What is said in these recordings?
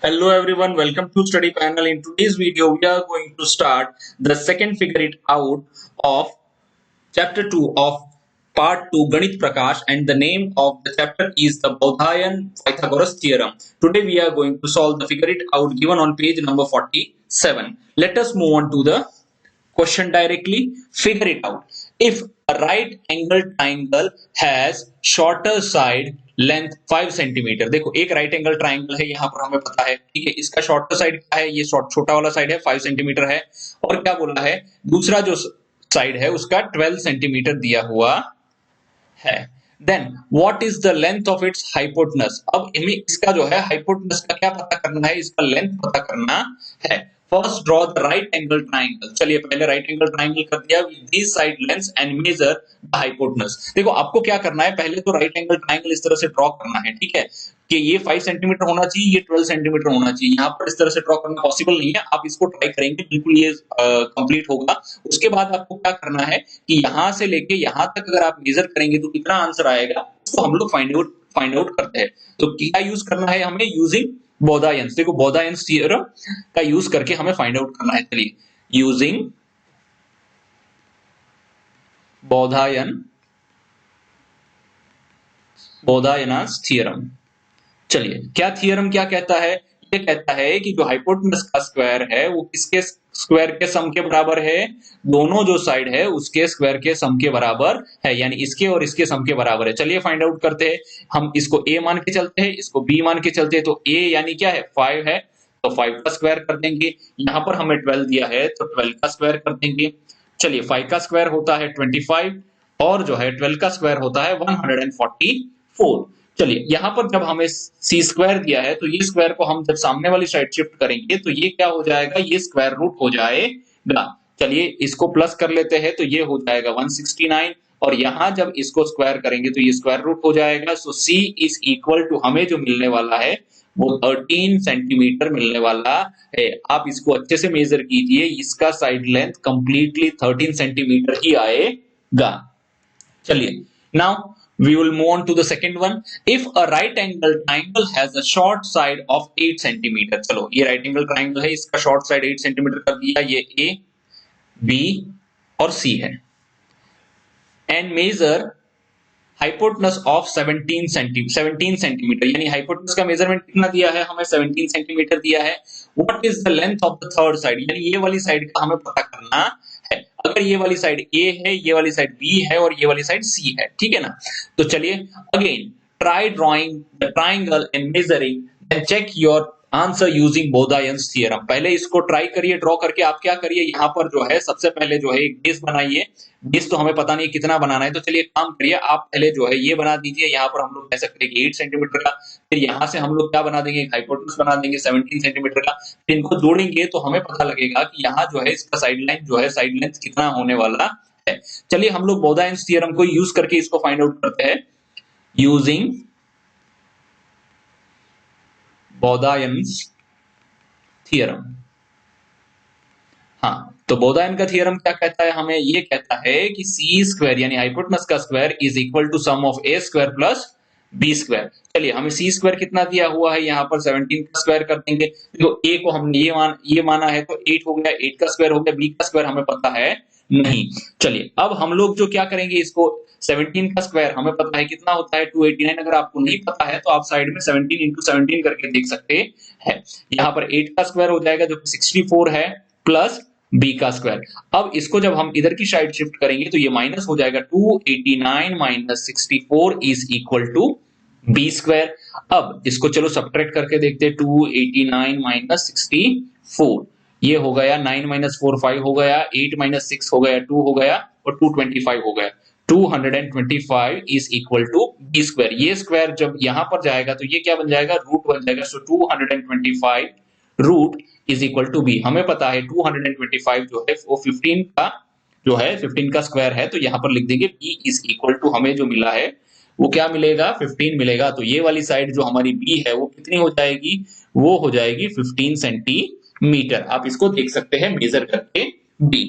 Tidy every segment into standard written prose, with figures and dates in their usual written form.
Hello everyone, welcome to study panel. In today's video, we are going to start the second figure it out of chapter 2 of part 2 Ganit Prakash, and the name of the chapter is the Bodhayan Pythagoras theorem. Today we are going to solve the figure it out given on page number 47. Let us move on to the question directly. Figure it out. If a right angle triangle has shorter side length 5 centimetre, देखो एक right angle triangle है, यहां पर हमें पता है, ठीक है, इसका शॉर्टर साइड क्या है, ये छोटा वाला साइड है 5 सेंटीमीटर है, और क्या बोला है, दूसरा जो साइड है उसका 12 सेंटीमीटर दिया हुआ है. Then what is the length of its hypotenuse. अब हमें इसका जो है हाइपोटेनस का क्या पता करना है, इसका लेंथ पता करना है. First draw the right angle triangle. चलिए पहले राइट एंगल ट्राइंगल कर दिया with this side lengths and measure the hypotenuse. देखो आपको क्या करना है, पहले तो राइट एंगल ट्राइंगल इस तरह से ड्रॉ करना है, ठीक है, कि ये 5 सेंटीमीटर होना चाहिए, ये 12 सेंटीमीटर होना चाहिए. यहाँ पर इस तरह से ड्रॉ करना पॉसिबल नहीं है, आप इसको ट्राई करेंगे, बिल्कुल ये कंप्लीट होगा. उसके बाद आपको क्या करना है कि यहां से लेके यहां तक अगर आप मेजर करेंगे तो कितना आंसर आएगा, उसको हम लोग फाइंड आउट करते हैं. तो क्या यूज करना है हमें, यूजिंग बोधायंस. देखो बोधायंस थ्योरम का यूज करके हमें फाइंड आउट करना है. चलिए यूजिंग बोधायनस थ्योरम. चलिए क्या थ्योरम क्या कहता है, ये कहता है कि जो हाइपोटेनस का स्क्वायर है वो किसके स्क्वायर के सम के बराबर है, दोनों जो साइड है उसके स्क्वायर के सम के बराबर है, यानी इसके और इसके सम के बराबर है. चलिए फाइंड आउट करते हैं. हम इसको a मान के चलते हैं, इसको b मान के चलते हैं. तो a यानी क्या है 5 है, तो 5 का स्क्वायर कर देंगे. यहां पर हमें 12 दिया है तो 12 का स्क्वायर कर देंगे. चलिए 5 का स्क्वायर होता है 25 और जो है 12 का स्क्वायर होता है 144. चलिए यहां पर जब हमें सी स्क्वायर दिया है तो ये स्क्वायर को हम जब सामने वाली साइड शिफ्ट करेंगे तो ये क्या हो जाएगा, ये स्क्वायर रूट हो जाएगा. चलिए इसको प्लस कर लेते हैं तो ये हो जाएगा 169, और यहां जब इसको स्क्वायर करेंगे तो ये स्क्वायर रूट हो जाएगा. सो सी इज इक्वल टू हमें जो मिलने वाला है वो 13 सेंटीमीटर मिलने वाला है. आप इसको अच्छे से मेजर कीजिए, इसका साइड लेंथ कंप्लीटली 13 सेंटीमीटर ही आएगा. चलिए now we will move on to the second one. If a right angle triangle has a short side of 8 centimeter. चलो ये right angle triangle है, इसका short side 8 सेंटीमीटर कर दिया, ये A, B और C है. And measure hypotenuse of 17 centimetre, यानी हाइपोटेनस का मेजरमेंट कितना दिया है हमें, 17 सेंटीमीटर दिया है. What is the length of the third side, यानी ये वाली साइड का हमें पता करना है. अगर ये वाली साइड A है, ये वाली साइड B है और ये वाली साइड C है, ठीक है ना. तो चलिए again try drawing the triangle and measuring, then check your answer using Baudhayan's theorem. पहले इसको ट्राई करिए ड्रॉ करके. आप क्या करिए, यहाँ पर जो है सबसे पहले जो है एक बेस बनाइए. बेस तो हमें पता नहीं कितना बनाना है, तो चलिए काम करिए, आप पहले जो है ये बना दीजिए. यहाँ पर हम लोग कह सकते हैं कि 8 सेंटीमीटर का. फिर यहाँ से हम लोग क्या बना देंगे, हाइपोटेनस बना देंगे 17 सेंटीमीटर का. फिर इनको जोड़ेंगे तो हमें पता लगेगा कि यहाँ जो है इसका साइड लाइन जो है साइड लेंथ कितना होने वाला है. चलिए हम लोग बोधायंस थ्योरम को यूज करके इसको फाइंड आउट करते हैं. Using Baudhayan's theorem. हाँ, तो बोधायन का थ्योरम क्या कहता है, हमें ये कहता है कि सी स्क्वायर यानी हाइपोटेनस का square is equal to sum of A square plus B square. चलिए हमें सी स्क्वायर कितना दिया हुआ है, यहाँ पर 17 का स्क्वायर कर देंगे. तो ए को हमने ये माना है तो 8 हो गया, 8 का स्क्वायर हो गया. बी का स्क्वायर हमें पता है नहीं. चलिए अब हम लोग जो क्या करेंगे, इसको 17 का स्क्वायर हमें पता है कितना होता है 289. अगर आपको नहीं पता है तो आप साइड में 17 इंटू 17 करके देख सकते हैं. यहाँ पर 8 का स्क्वायर हो जाएगा जो 64 है, प्लस बी का स्क्वायर. अब इसको जब हम इधर की साइड शिफ्ट करेंगे तो ये माइनस हो जाएगा, 289 minus 64 is equal to B square. अब इसको चलो सब्ट्रैक्ट करके देखते हैं. 289 माइनस 64, ये हो गया 9 माइनस 4 5 हो गया, 8 माइनस 6 हो गया 2 हो गया, और 225 हो गया. 225 is equal to B square. ये स्क्वायर जब यहां पर जाएगा तो ये क्या बन जाएगा, रूट बन जाएगा. So 225 root is equal to B. हमें पता है 225 जो है वो 15 का जो है 15 का स्क्वायर है, तो यहां पर लिख देंगे b इज इक्वल टू हमें जो मिला है वो क्या मिलेगा, 15 मिलेगा. तो ये वाली साइड जो हमारी b है वो कितनी हो जाएगी, वो हो जाएगी 15 सेंटीमीटर. आप इसको देख सकते हैं मेजर करके b.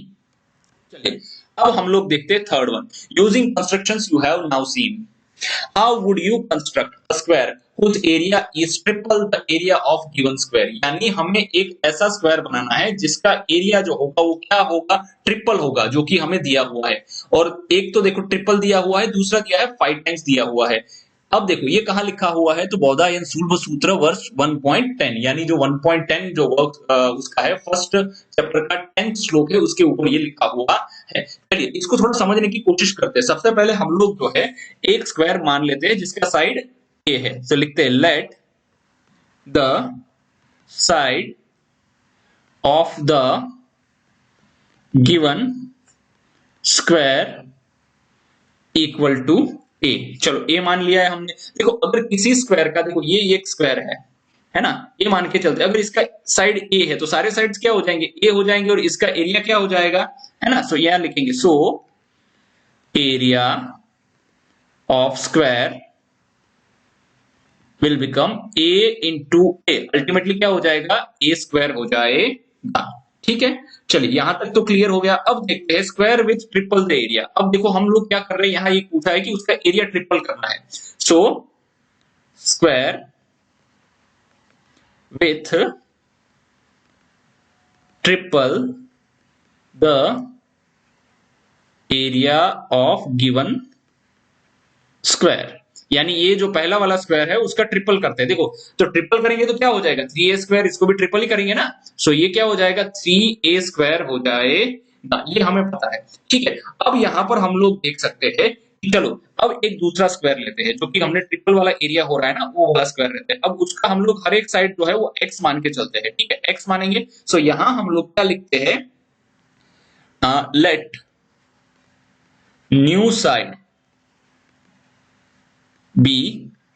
चलिए अब हम लोग देखते हैं third one. Using constructions you have now seen. How would you construct a square whose area is triple the area of given square? यानी हमें एक ऐसा स्क्वायर बनाना है जिसका एरिया जो होगा वो क्या होगा, ट्रिपल होगा, जो कि हमें दिया हुआ है। और एक तो देखो ट्रिपल दिया हुआ है, दूसरा क्या है 5 टाइम्स दिया हुआ है। अब देखो ये कहाँ लिखा हुआ है, तो बौधायन सूल्भ सूत्र वर्ष 1.10, यानी जो 1.10 जो वर्क उसका है, फर्स्ट चैप्टर का 10th श्लोक है, उसके ऊपर ये लिखा हुआ है। चलिए इसको थोड़ा समझने की कोशिश करते हैं। सबसे पहले हम लोग जो है एक स्क्वायर मान लेते हैं जिसका साइड ए है, तो लिखते हैं let the side of the given square equal to A. चलो ए मान लिया है हमने। देखो अगर किसी स्क्वायर का, देखो ये एक स्क्वायर है ना, ये मान के चलते, अगर इसका साइड ए है तो सारे साइड्स क्या हो जाएंगे, ए हो जाएंगे, और इसका एरिया क्या हो जाएगा, है ना। सो यहां लिखेंगे so area of square will become a into A, ultimately क्या हो जाएगा, ए स्क्वायर हो जाएगा। ठीक है, चलिए यहां तक तो क्लियर हो गया। अब देखते हैं square with triple the area. अब देखो हम लोग क्या कर रहे हैं, यहां ये पूछा है कि उसका एरिया ट्रिपल करना है। So square with triple the area of given square, यानी ये जो पहला वाला स्क्वायर है उसका ट्रिपल करते हैं। देखो तो ट्रिपल करेंगे तो क्या हो जाएगा, 3a स्क्वायर, इसको भी ट्रिपल ही करेंगे ना। सो ये क्या हो जाएगा, 3a स्क्वायर हो जाएगा, ये हमें पता है। ठीक है, अब यहां पर हम लोग देख सकते हैं कि चलो अब एक दूसरा स्क्वायर लेते हैं, जो कि हमने ट्रिपल वाला एरिया हो रहा है ना, वो वाला स्क्वायर लेते हैं। अब उसका हम लोग हर एक साइड जो है वो x मान के चलते हैं। ठीक है, x मानेंगे। सो यहां हम लोग क्या लिखते हैं, let new side be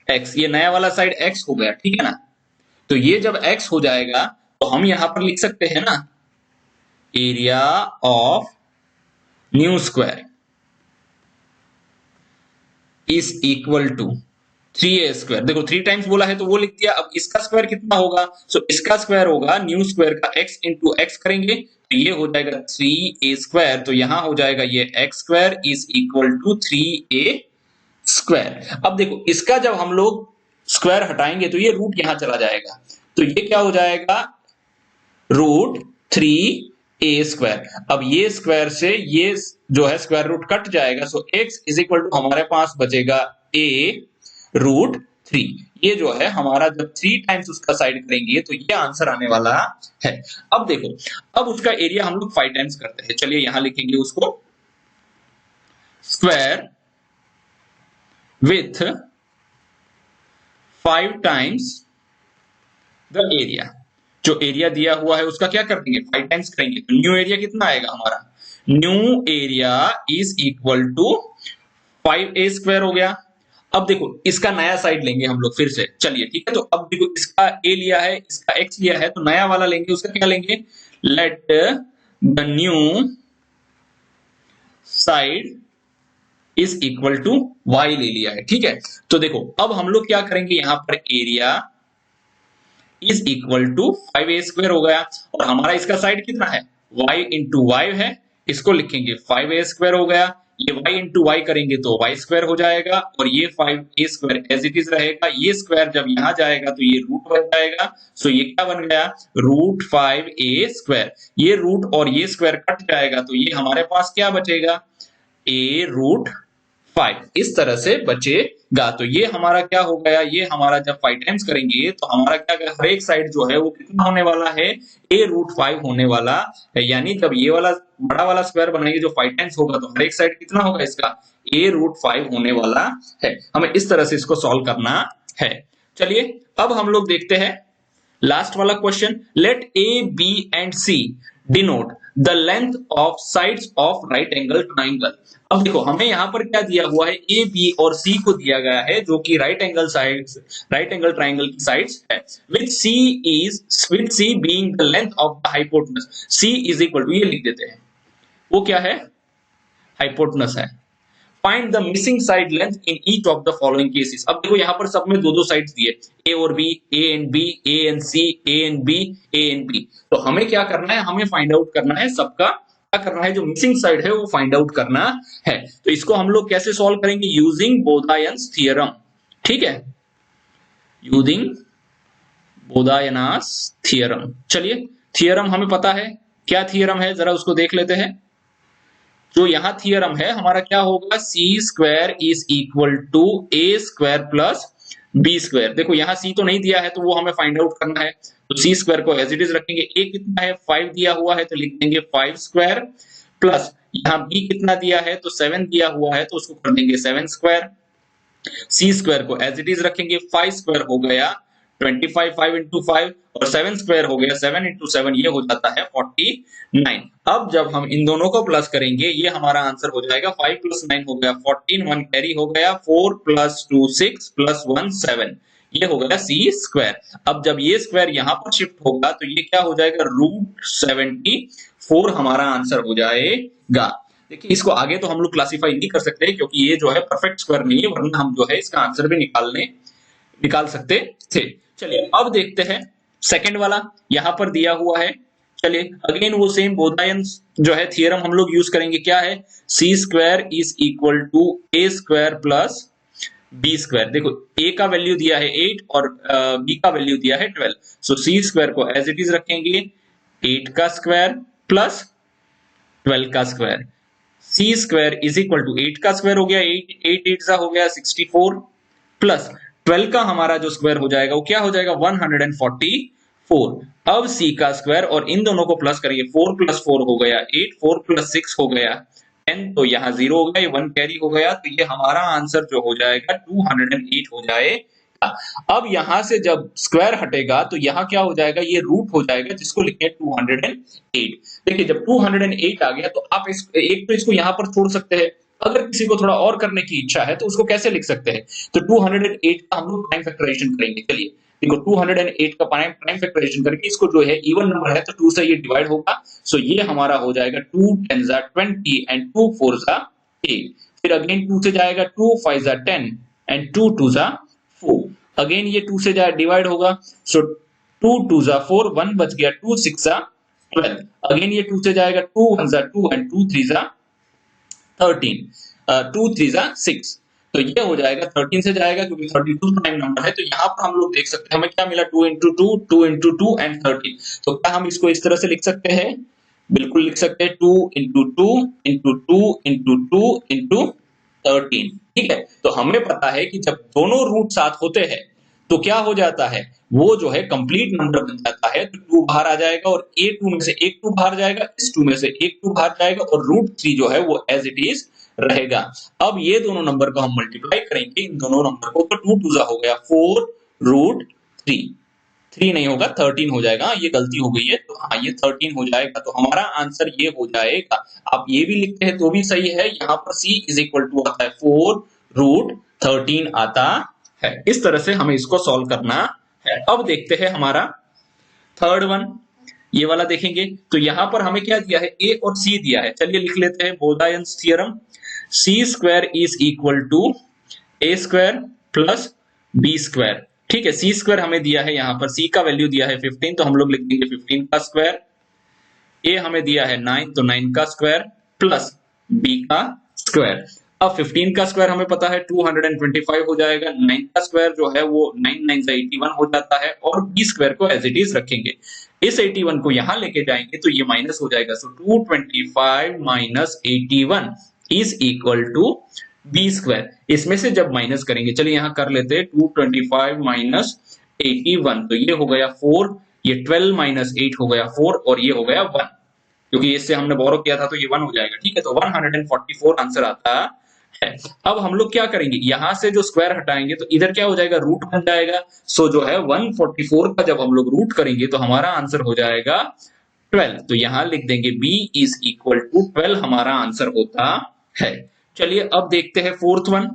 x, ये नया वाला साइड x हो गया। ठीक है ना, तो ये जब x हो जाएगा तो हम यहां पर लिख सकते हैं ना, area of new square is equal to 3a square. देखो 3 टाइम्स बोला है तो वो लिख दिया। अब इसका स्क्वायर कितना होगा, सो इसका स्क्वायर होगा न्यू स्क्वायर का x इंटू एक्स करेंगे तो ये हो जाएगा 3a स्क्वायर। तो यहां हो जाएगा ये x square is equal to 3a square. अब देखो इसका जब हम लोग स्क्वायर हटाएंगे तो ये रूट यहां चला जाएगा, तो ये क्या हो जाएगा, रूट 3a स्क्वायर। अब ये स्क्वायर से ये जो है स्क्वायर रूट कट जाएगा, सो x इज इक्वल टू हमारे पास बचेगा a रूट 3। ये जो है हमारा जब 3 टाइम्स उसका साइड करेंगे तो ये आंसर आने वाला है। अब देखो अब उसका एरिया हम लोग 5 टाइम्स करते हैं। चलिए यहां लिखेंगे उसको, square with 5 times the area, जो एरिया दिया हुआ है उसका क्या कर देंगे, 5 टाइम्स करेंगे तो न्यू एरिया कितना आएगा हमारा, new area is equal to 5a square हो गया। अब देखो इसका नया साइड लेंगे हम लोग फिर से। चलिए ठीक है, तो अब देखो इसका a लिया है, इसका x लिया है, तो नया वाला लेंगे, उसका क्या लेंगे, let the new side is equal to y ले लिया है। ठीक है, तो देखो अब हम लोग क्या करेंगे, यहां पर area is equal to 5a square हो गया, और हमारा इसका साइड कितना है, y इंटू वाई है, इसको लिखेंगे 5a स्क्वायर हो गया। ये y इंटू वाई करेंगे तो y स्क्वायर हो जाएगा, और ये 5a square as it is रहेगा। ये स्क्वायर जब यहां जाएगा तो ये रूट बन जाएगा। सो ये क्या बन गया, रूट 5a स्क्वायर। ये रूट और ये स्क्वायर कट जाएगा तो ये हमारे पास क्या बचेगा, a रूट 5, इस तरह से बचेगा। तो ये हमारा क्या हो गया, ये हमारा जब 5 टाइम्स करेंगे तो हमारा क्या, हर एक साइड जो है वो कितना होने वाला है, a रूट 5 होने वाला है। यानी जब ये वाला बड़ा वाला स्क्वायर बनाएंगे जो 5 टाइम्स होगा तो हर एक साइड कितना होगा इसका, a रूट 5 होने वाला है। हमें इस तरह से इसको सॉल्व करना है। चलिए अब हम लोग देखते हैं लास्ट वाला question, let a b and c denote the length of sides of right angle triangle. अब देखो हमें यहां पर क्या दिया हुआ है, ए बी और सी को दिया गया है, जो कि राइट एंगल ट्राइंगल की साइड्स है, with C being the length of the hypotenuse. C is equal to, ये लिख देते हैं, वो क्या है, हाइपोटेनस है। Find the missing side length in each of the following cases. अब देखो यहां पर सब में दो साइड्स दिए, ए और B, A and B, A and C, A and B, A and B. तो हमें क्या करना है, हमें फाइंड आउट करना है सबका क्या करना है, जो मिसिंग साइड है वो फाइंड आउट करना है। तो इसको हम लोग कैसे सॉल्व करेंगे, यूजिंग बोधायन्स थ्योरम। ठीक है, यूजिंग बोधायनास थ्योरम। चलिए थ्योरम हमें पता है, क्या थ्योरम है जरा उसको देख लेते हैं। जो यहां थ्योरम है हमारा क्या होगा, C square is equal to A square plus B square. देखो यहाँ सी तो नहीं दिया है तो वो हमें फाइंड आउट करना है, तो सी स्क्वायर को एज इट इज रखेंगे। ए कितना है 5 दिया हुआ है तो लिख देंगे 5 स्क्वायर, प्लस यहाँ बी कितना दिया है तो 7 दिया हुआ है तो उसको कर देंगे 7 स्क्वायर। सी स्क्वायर को एज इट इज रखेंगे, 5 स्क्वायर हो गया 25, 5 इंटू 5, और 7 स्क्वायर हो गया 7 इंटू 7, ये हो जाता है 49। अब जब हम इन दोनों को प्लस करेंगे ये हमारा आंसर हो जाएगा 5 प्लस 9 हो गया 14, 1 कैरी हो गया, 4 प्लस 2 6 प्लस 1 7, ये हो गया सी स्क्वायर। अब जब ये स्क्वायर यहां पर शिफ्ट होगा तो ये क्या हो जाएगा, √74 हमारा आंसर हो जाएगा। देखिए इसको आगे तो हम लोग क्लासिफाई नहीं कर सकते क्योंकि ये जो है परफेक्ट स्क्वायर नहीं है, वरना हम जो है इसका आंसर भी निकाल सकते थे। चलिए अब देखते हैं सेकंड वाला, यहां पर दिया हुआ है। चलिए अगेन वो सेम बोधायन्स जो है थ्योरम हम लोग यूज करेंगे। क्या है, C square is equal to A square plus B square. देखो ए का वैल्यू दिया है 8 और बी का वैल्यू दिया है 12, सो सी स्क्वायर को एज इट इज रखेंगे, 8 का स्क्वायर प्लस 12 का square. C square is equal to 8 का स्क्वायर हो गया 8 8 सा हो गया 64, प्लस 12 का हमारा जो स्क्वायर हो जाएगा वो क्या हो जाएगा 144। अब सी का स्क्वायर और इन दोनों को प्लस करेंगे, 4 प्लस 4 हो गया 8, 4 प्लस 6 हो गया 10, तो यहाँ 0 हो गया, 1 कैरी हो गया, तो ये हमारा आंसर जो हो जाएगा 208 हो जाएगा। अब यहां से जब स्क्वायर हटेगा तो यहाँ क्या हो जाएगा, ये रूट हो जाएगा जिसको लिखें 208। देखिए जब 208 आ गया तो आप एक तो इसको यहाँ पर छोड़ सकते हैं, अगर किसी को थोड़ा और करने की इच्छा है तो उसको कैसे लिख सकते हैं, तो 208 का हम लोग प्राइम फैक्टराइजेशन करेंगे। चलिए देखो 208 का प्राइम फैक्टराइजेशन करके इसको जो है इवन नंबर है तो 2 से ये डिवाइड होगा, सो ये हमारा हो जाएगा 2 10 20 एंड 2 4 8। फिर अगेन 2 से जाएगा 2 5 10 एंड 2 2 4, अगेन ये 2 से डिवाइड होगा, सो 2 2 4, 1 बच गया, 2 6 12, अगेन ये 2 से जाएगा 2 1 2 एंड 2 3 13, 2 3 6, तो ये हो जाएगा 13 से जाएगा क्योंकि 32 प्राइम नंबर है, तो यहाँ पर हम लोग देख सकते हैं हमें क्या मिला 2 इंटू 2 2 इंटू 2 एंड 13। तो क्या हम इसको इस तरह से लिख सकते हैं, बिल्कुल लिख सकते हैं 2 इंटू 2 इंटू 2 इंटू 2 इंटू 13। ठीक है, तो हमें पता है कि जब दोनों रूट साथ होते हैं तो क्या हो जाता है, वो जो है कंप्लीट नंबर बन जाता है, तो 2 बाहर आ जाएगा और A2 में से एक 2 बाहर जाएगा, इस 2 में से एक 2 बाहर जाएगा और √3 जो है वो एज इट इज रहेगा। अब ये दोनों नंबर को हम मल्टीप्लाई करेंगे, इन दोनों नंबर को, तो 2 2 हो गया 4√3, 3 नहीं होगा 13 हो जाएगा, ये गलती हो गई है, तो हाँ ये 13 हो जाएगा, तो हमारा आंसर ये हो जाएगा। आप ये भी लिखते हैं तो भी सही है, यहाँ पर C इज इक्वल टू आता है 4√13 आता है। इस तरह से हमें इसको सॉल्व करना है। अब देखते हैं हमारा थर्ड वन, ये वाला देखेंगे, तो यहां पर हमें क्या दिया है, A और C दिया है। चलिए लिख लेते हैं Baudhayan's theorem, C square is equal to A square plus B square. ठीक है, C स्क्वायर हमें दिया है, यहाँ पर C का वैल्यू दिया है 15, तो हम लोग लिख देंगे 15 का स्क्वायर। A हमें दिया है 9, तो 9 का स्क्वायर प्लस B का स्क्वायर। अब 15 का स्क्वायर हमें पता है 225 हो जाएगा, 9 का स्क्वायर जो है वो 9 9 से 81 हो जाता है, और B स्क्वायर को एज इट इज रखेंगे। इस 81 को यहां लेके जाएंगे तो ये माइनस हो जाएगा, so 225 minus 81 is equal to B square. इसमें से जब माइनस करेंगे, चलिए यहां कर लेते हैं, 225 माइनस 81, तो ये हो गया 4, ये 12 माइनस 8 हो गया 4, और ये हो गया 1, क्योंकि इससे हमने बोरो किया था तो ये 1 हो जाएगा। ठीक है, तो 144 आंसर आता है। अब हम लोग क्या करेंगे, यहां से जो स्क्वायर हटाएंगे तो इधर क्या हो जाएगा, रूट बन जाएगा, सो जो है 144 का जब हम लोग रूट करेंगे तो हमारा आंसर हो जाएगा 12, तो यहां लिख देंगे B इज इक्वल टू 12 हमारा आंसर होता है। चलिए अब देखते हैं फोर्थ वन,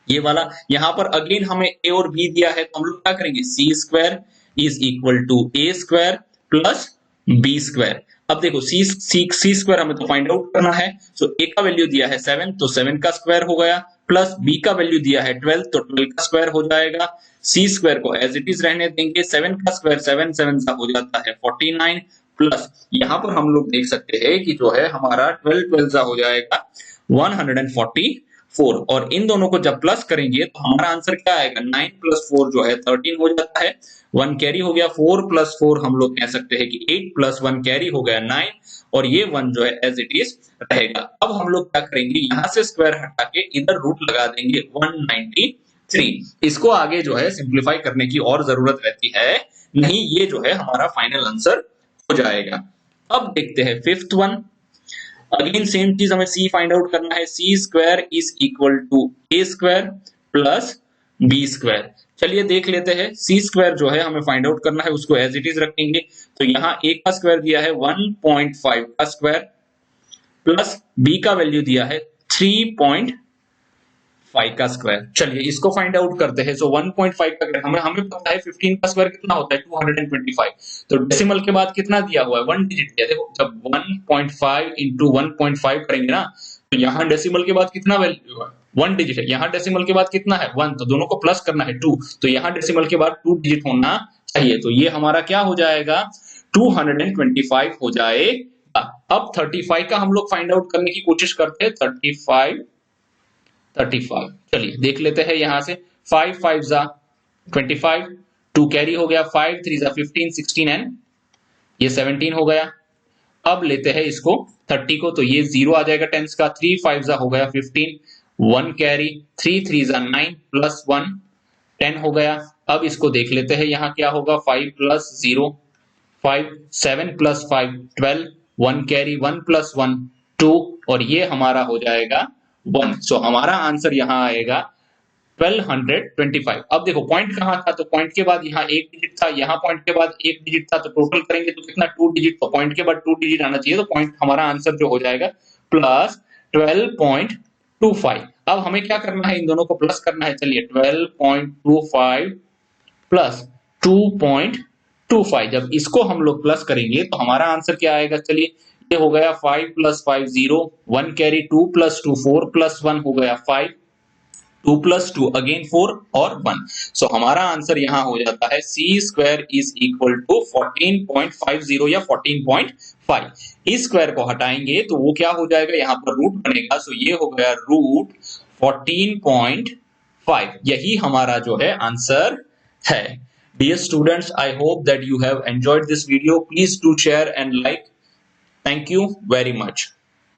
ये वाला, यहां पर अगेन हमें A और B दिया है, तो हम लोग क्या करेंगे, C square is equal to A square plus B square. अब देखो C स्क्वायर हमें तो फाइंड आउट करना है, सो A का वैल्यू दिया है 7, तो 7 का स्क्वायर हो गया, प्लस B का वैल्यू दिया है 12, तो 12 का स्क्वायर हो जाएगा। C स्क्वायर को एज इट इज रहने देंगे, 7 का स्क्वायर 7 7 सा हो जाता है 49, प्लस यहाँ पर हम लोग देख सकते हैं कि जो है हमारा 12 12 हो जाएगा 144 और इन दोनों को जब प्लस करेंगे तो हमारा आंसर क्या आएगा 9 प्लस 4 जो है 13 हो जाता है। 1 कैरी हो गया 4 प्लस 4 हम लोग कह सकते हैं कि 8 प्लस 1 कैरी हो गया 9 और ये 1 जो है एज इट इज रहेगा। अब हम लोग क्या करेंगे यहाँ से स्क्वायर हटा के इधर रूट लगा देंगे 193। इसको आगे जो है सिंप्लीफाई करने की और जरूरत रहती है नहीं, ये जो है हमारा फाइनल आंसर हो जाएगा। अब देखते हैं फिफ्थ वन। अगेन सेम चीज हमें c फाइंड आउट करना है। C square is equal to A square plus B square. चलिए देख लेते हैं। सी स्क्वायर जो है हमें फाइंड आउट करना है, उसको एज इट इज रखेंगे। तो यहाँ a का स्क्वायर दिया है 1.5 का स्क्वायर प्लस b का वैल्यू दिया है 3.5 का स्क्वायर। चलिए इसको फाइंड आउट करते हैं। सो 1.5 का हमें पता है 15 का स्क्वायर कितना होता है 225। तो डेसिमल के बाद कितना दिया हुआ है 1 डिजिट दिया। देखो जब 1.5 इंटू 1.5 करेंगे ना तो यहाँ डेसिमल के बाद कितना वैल्यू है 1 डिजिट है। यहाँ डेसिमल के बाद कितना है 1, तो दोनों को प्लस करना है 2, तो यहाँ डेसिमल के बाद 2 डिजिट होना चाहिए। तो ये हमारा क्या हो जाएगा 225 हो जाएगा। अब 35 का हम लोग फाइंड आउट करने की कोशिश करते हैं। 35 चलिए देख लेते हैं यहाँ से। 5 5 जा 25, 2 कैरी हो गया, 5 3 जा 15 16 एंड ये 17 हो गया। अब लेते हैं इसको 30 को, तो ये 0 आ जाएगा टेंस का। 3 5 जा हो गया 15, 1 कैरी, 3 3 जा 9 प्लस 1 10 हो गया। अब इसको देख लेते हैं यहाँ क्या होगा 5 प्लस 0 5, 7 प्लस 5 12, 1 कैरी, 1 प्लस 1 2 और ये हमारा हो जाएगा 1। सो हमारा आंसर यहाँ आएगा 1225। अब देखो पॉइंट कहाँ था, तो पॉइंट के बाद यहाँ एक डिजिट था, यहाँ पॉइंट के बाद एक डिजिट था, तो टोटल करेंगे तो कितना 2 डिजिट, तो पॉइंट के बाद 2 डिजिट आना चाहिए। तो पॉइंट हमारा आंसर जो हो जाएगा प्लस 12.25। अब हमें क्या करना है इन दोनों को प्लस करना है। चलिए 12.25 प्लस 2.25 जब इसको हम लोग प्लस करेंगे तो हमारा आंसर क्या आएगा। चलिए ये हो गया 5 प्लस 5 0, 1 कैरी, 2 प्लस 2 4 प्लस 1 हो गया 5, 2 प्लस 2 अगेन 4 और 1। सो हमारा आंसर यहाँ हो जाता है C square is equal to 14.50 या 14.5। इस स्क्वायर को हटाएंगे तो वो क्या हो जाएगा, यहाँ पर रूट बनेगा। सो ये हो गया रूट 14.5। यही हमारा जो है आंसर है। Dear students, I hope that you have enjoyed this video. Please do share and like. Thank you very much.